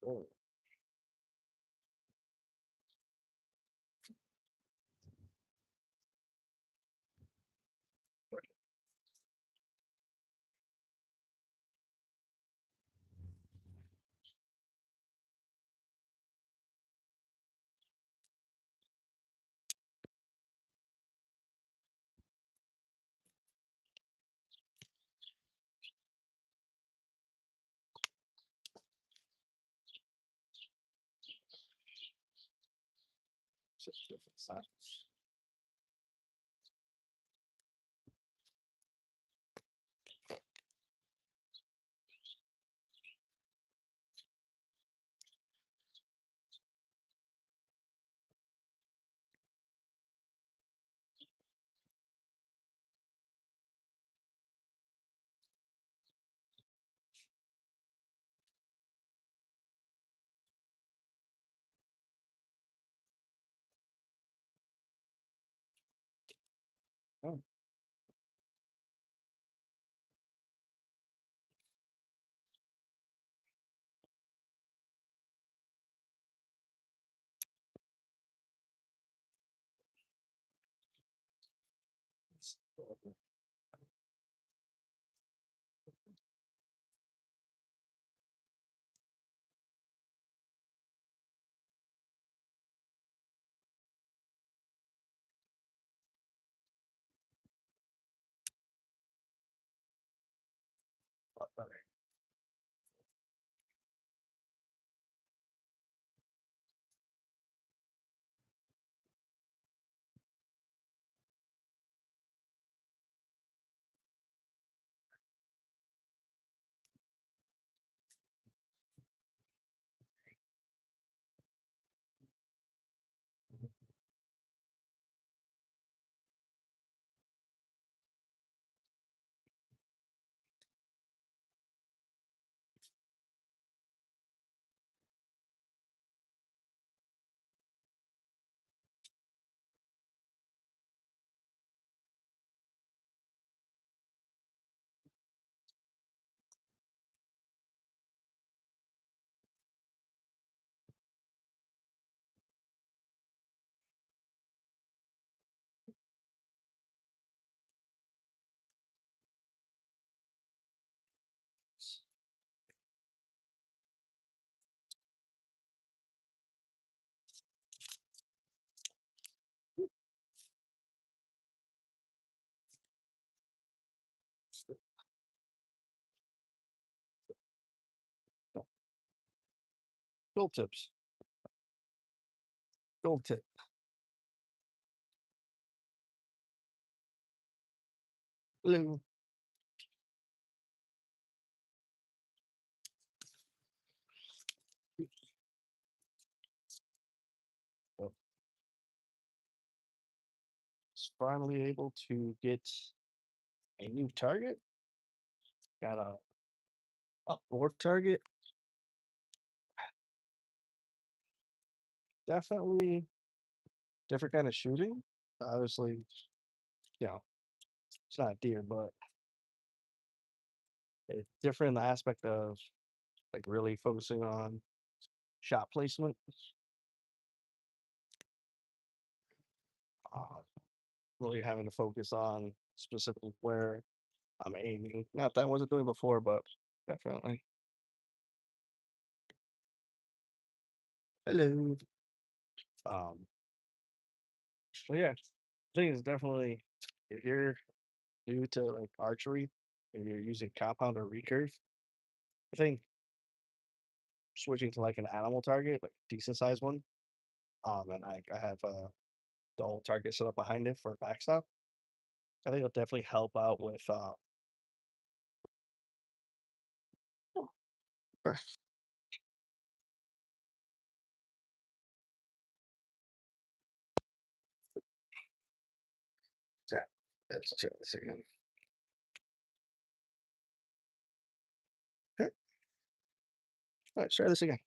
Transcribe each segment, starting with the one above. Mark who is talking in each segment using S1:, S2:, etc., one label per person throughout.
S1: Oh, just different size. Oh, it's a lot better. Gold tips. Gold tip. Hello. Oh, it's finally able to get a new target. Got a fourth target. Definitely different kind of shooting. Obviously, you know, it's not deer, but it's different in the aspect of like really focusing on shot placement. Uh, really having to focus on specifically where I'm aiming. Not that I wasn't doing before, but definitely. Hello. Um, so yeah, I think it's definitely if you're new to like archery and you're using compound or recurve, I think switching to like an animal target, like decent sized one. And I have the whole target set up behind it for a backstop. I think it'll definitely help out with Sure. Yeah, let's try this again. Okay, let's try this again.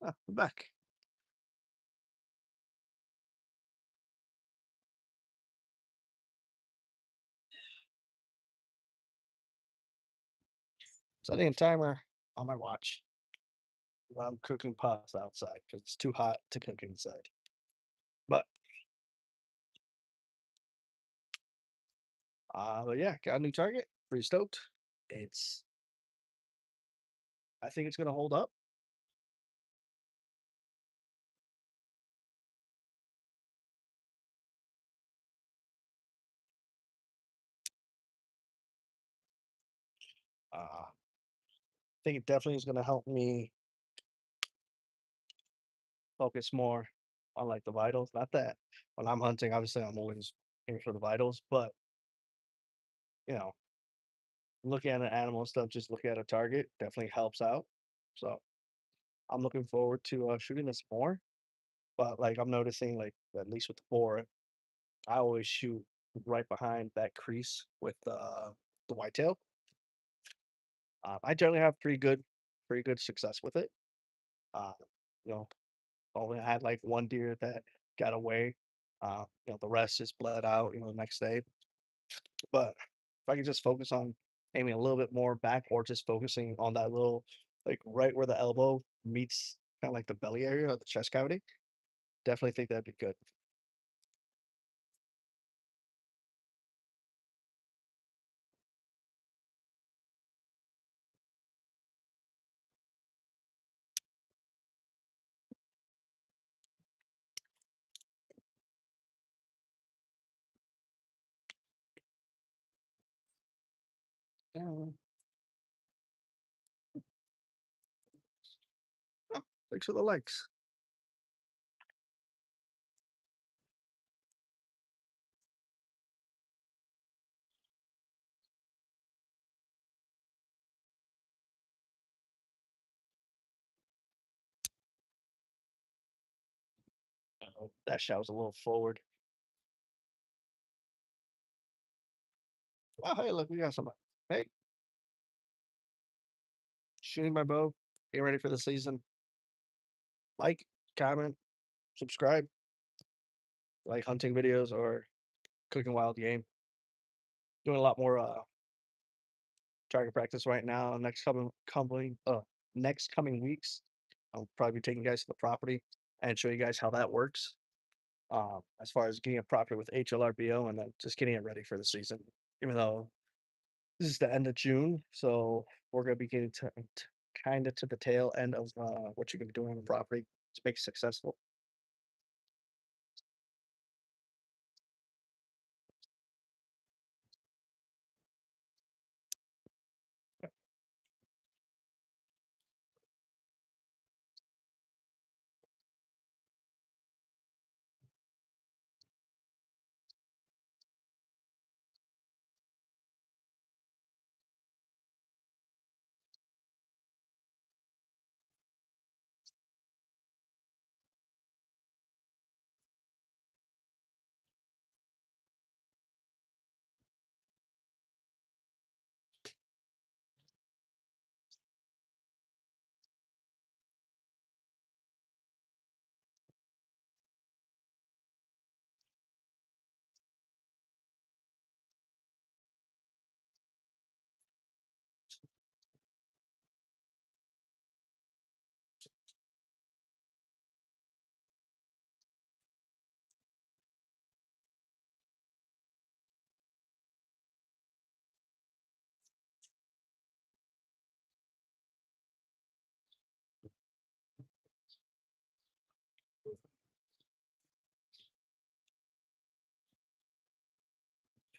S1: Ah, I'm back. Setting a timer on my watch while I'm cooking pasta outside because it's too hot to cook inside. But yeah, got a new target. Pretty stoked. It's I think it's gonna hold up. I think it definitely is gonna help me focus more on like the vitals. Not that when I'm hunting, obviously I'm always aiming for the vitals, but you know, looking at an animal and stuff, just looking at a target definitely helps out. So I'm looking forward to shooting this more. But like I'm noticing, like at least with the boar, I always shoot right behind that crease with the whitetail. I generally have pretty good success with it. Uh, you know, only had like one deer that got away. The rest just bled out. The next day. But if I could just focus on aiming a little bit more back, or just focusing on that little, like right where the elbow meets, kind of like the belly area of the chest cavity, definitely think that'd be good. Yeah. Oh, thanks for the likes. Oh, that shot was a little forward. Oh, hey, look, we got somebody. Hey, shooting my bow, getting ready for the season. Like, comment, subscribe, like hunting videos or cooking wild game. Doing a lot more target practice right now. Next coming weeks, I'll probably be taking you guys to the property and show you guys how that works. As far as getting a property with HLRBO and then just getting it ready for the season. Even though this is the end of June, so we're gonna be getting to kind of to the tail end of what you're gonna be doing on the property to make it successful.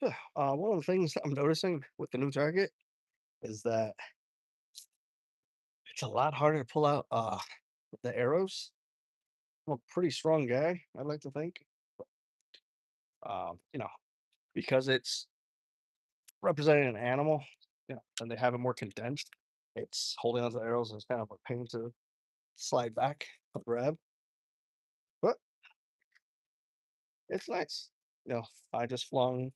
S1: One of the things I'm noticing with the new target is that it's a lot harder to pull out the arrows. I'm a pretty strong guy, I like to think. You know, because it's representing an animal, and they have it more condensed. It's holding onto the arrows is kind of a pain to slide back, grab, but it's nice. You know, I just flung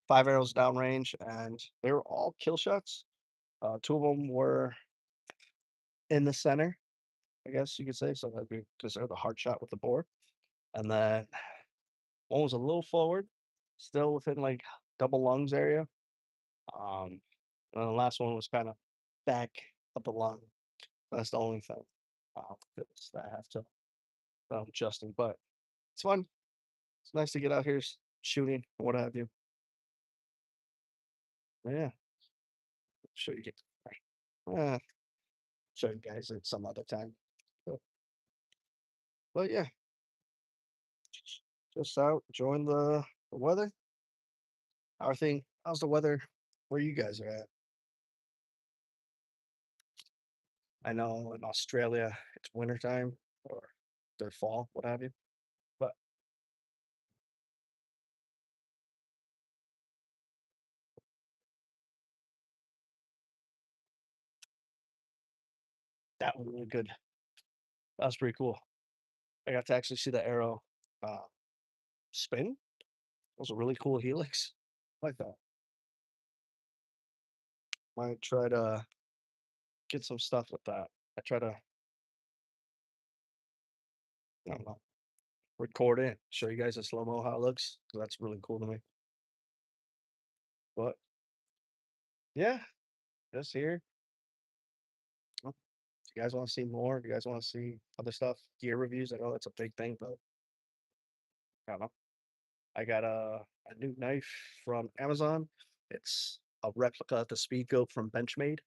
S1: 5 arrows downrange, and they were all kill shots. Two of them were in the center, I guess you could say, so that'd be considered the hard shot with the bore. And then one was a little forward, still within like double lungs area. Um, and the last one was kind of back of the lung. That's the only thing that I have to adjusting, but it's fun. It's nice to get out here shooting, or what have you. Yeah, show you get. Uh, show you guys at some other time. But, but yeah, just out enjoying the weather. How's the weather where you guys are at? I know in Australia it's wintertime or their fall, what have you. But that was really good. That was pretty cool. I got to actually see the arrow uh, spin. It was a really cool helix. I like that. Might try to get some stuff with that. I try to, I don't know, record it, show you guys in slow mo how it looks. 'Cause that's really cool to me. But yeah, just here. Well, if you guys want to see more, if you guys want to see other stuff, gear reviews, I know that's a big thing, but I don't know. I got a new knife from Amazon. It's a replica of the Speed Goat from Benchmade.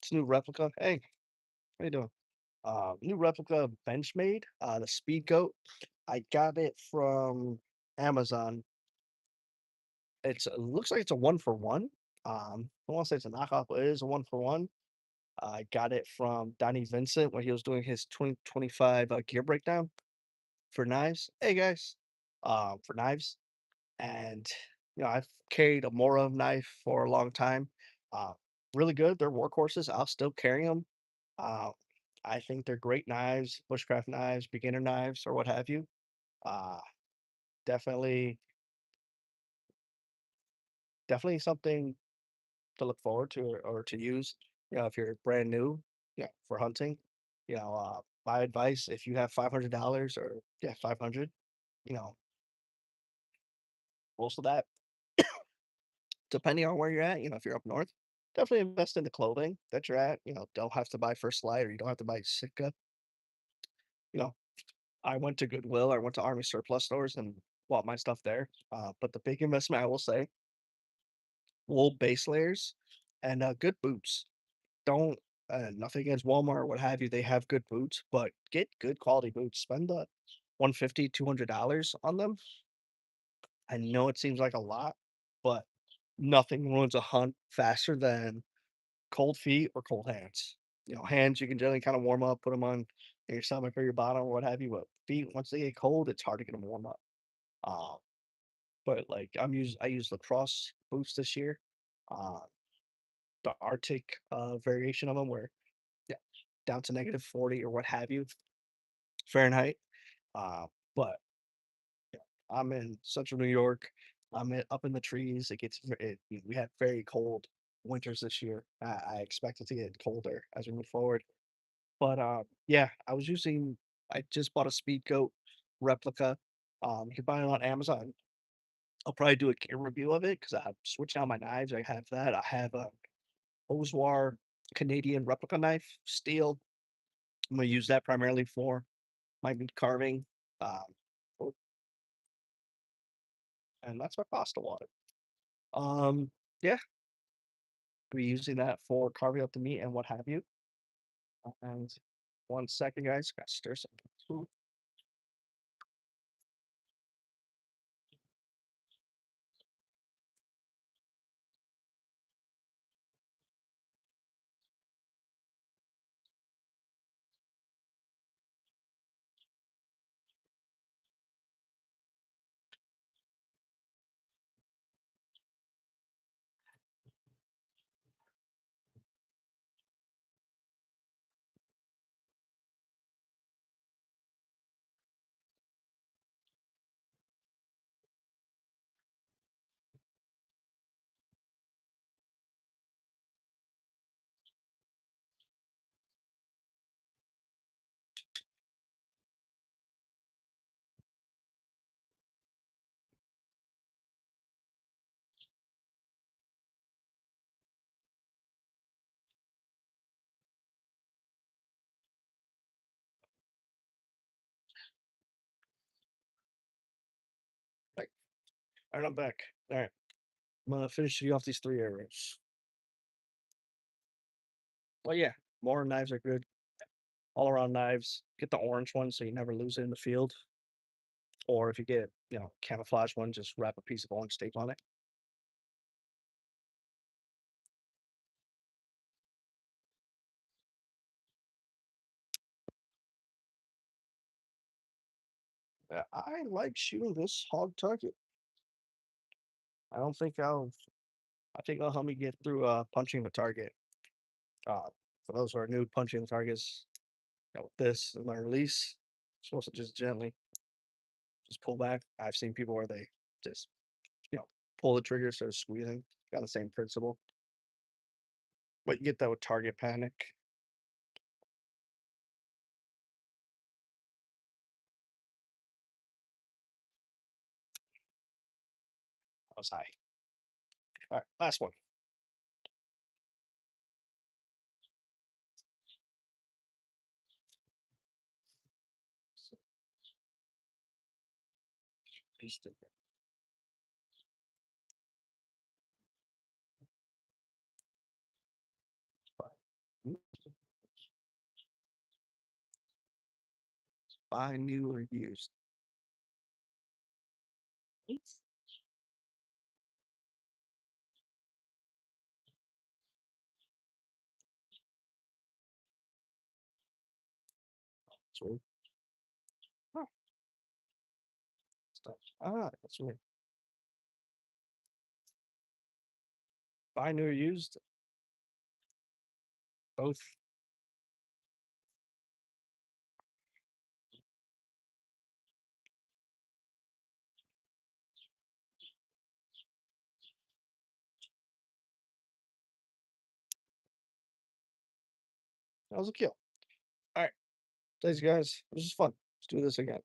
S1: It's a new replica. Hey, how you doing? New replica of Benchmade, the Speed Goat. I got it from Amazon. It looks like it's a one for one. I don't want to say it's a knockoff, but it is a one for one. I got it from Donnie Vincent when he was doing his 2025 gear breakdown for knives. Hey guys, for knives, and I've carried a Mora knife for a long time. Uh, really good. They're workhorses. I'll still carry them. Uh, I think they're great knives, bushcraft knives, beginner knives, or what have you. Uh, definitely, definitely something to look forward to or to use. If you're brand new, for hunting, my advice: if you have $500 or 500, you know, most of that, depending on where you're at, if you're up north, definitely invest in the clothing that you're at. Don't have to buy First Light or you don't have to buy Sitka. You know, I went to Goodwill, I went to Army surplus stores and bought my stuff there. But the big investment, I will say, wool base layers and good boots. Don't Nothing against Walmart or what have you. They have good boots, but get good quality boots. Spend the 150, $200 on them. I know it seems like a lot, but nothing ruins a hunt faster than cold feet or cold hands. Hands you can generally kind of warm up, put them on your stomach or your bottom or what have you. But feet, once they get cold, it's hard to get them warm up. Um, but like I use lacrosse boots this year. Uh, the Arctic variation of them, where yeah, down to -40 or what have you Fahrenheit. Uh, but yeah, I'm in central New York. Up in the trees. We had very cold winters this year. I expect it to get colder as we move forward. But yeah, I just bought a Speed Goat replica. You can buy it on Amazon. I'll probably do a gear review of it because I switched out my knives. I have that. I have a Oswar Canadian replica knife, steel. I'm gonna use that primarily for my meat carving. Um, oh, and that's my pasta water. Um, yeah, Be using that for carving up the meat and what have you. And 1 second, guys, got to stir some food. Like, all right, I'm back. All right, I'm gonna finish you off these 3 areas. Well, yeah, more knives are good. All around knives. Get the orange one so you never lose it in the field. Or if you get, camouflage one, just wrap a piece of orange tape on it. I like shooting this hog target. I don't think I'll. I think it'll help me get through punching the target. Uh, for those who are new, punching the targets. With this is my release. Supposed to just gently just pull back. I've seen people where they just pull the trigger, instead of squeezing. Got the same principle, but you get that with target panic. I was high. All right, last one. Paste it. Buy new or used. Sweet. Oh, stuff. That's weird. Buy new or used. Both. That was a kill. All right, thanks guys. This is fun. Let's do this again.